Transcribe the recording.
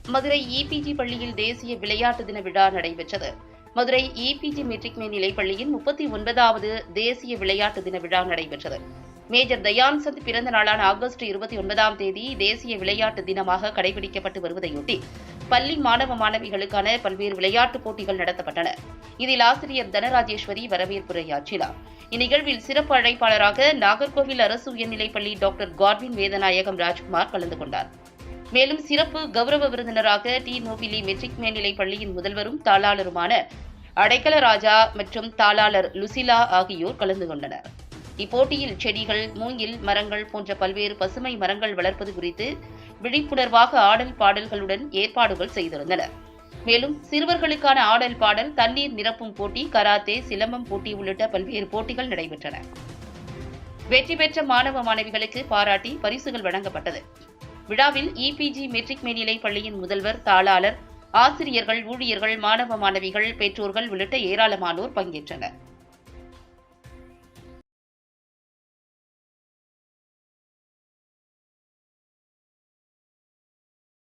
Madurai EPG பள்ளியில் தேசிய விளையாட்டு தின விழா நடைபெற்றது. மதுரை இபிஜி மெட்ரிக் மேல்நிலைப் பள்ளியின் 39வது தேசிய விளையாட்டு தின விழா நடைபெற்றது. மேஜர் தயான்சந்த் பிறந்த நாளான ஆகஸ்ட் 29ஆம் தேதி தேசிய விளையாட்டு தினமாக கடைபிடிக்கப்பட்டு வருவதையொட்டி பள்ளி மாணவ மாணவிகளுக்கான பல்வேறு விளையாட்டுப் போட்டிகள் நடத்தப்பட்டன. இதில் ஆசிரியர் தனராஜேஸ்வரி வரவேற்புரையாற்றினார். இந்நிகழ்வில் சிறப்பு அழைப்பாளராக நாகர்கோவில் அரசு உயர்நிலைப்பள்ளி டாக்டர் காட்வின் வேதநாயகம் ராஜ்குமார் கலந்து கொண்டார். மேலும் சிறப்பு கௌரவ விருந்தினராக டி நோபிலி மெட்ரிக் மேல்நிலைப் பள்ளியின் முதல்வரும் தாளாளருமான அடைக்கல ராஜா மற்றும் தாளாளர் லுசிலா ஆகியோர் கலந்து கொண்டனர். இப்போட்டியில் செடிகள், மூங்கில் மரங்கள் போன்ற பல்வேறு பசுமை மரங்கள் வளர்ப்பது குறித்து விழிப்புணர்வாக ஆடல் பாடல்களுடன் ஏற்பாடுகள் செய்திருந்தனர். மேலும் சிறுவர்களுக்கான ஆடல் பாடல், தண்ணீர் நிரப்பும் போட்டி, கராத்தே, சிலம்பம் போட்டி உள்ளிட்ட பல்வேறு போட்டிகள் நடைபெற்றன. வெற்றி பெற்ற மாணவ மாணவிகளுக்கு பாராட்டி பரிசுகள் வழங்கப்பட்டது. விழாவில் இபிஜி மெட்ரிக் மேல்நிலைப் பள்ளியின் முதல்வர், தாளாளர், ஆசிரியர்கள், ஊழியர்கள், மாணவ மாணவிகள், பெற்றோர்கள் உள்ளிட்ட ஏராளமானோர் பங்கேற்றனர்.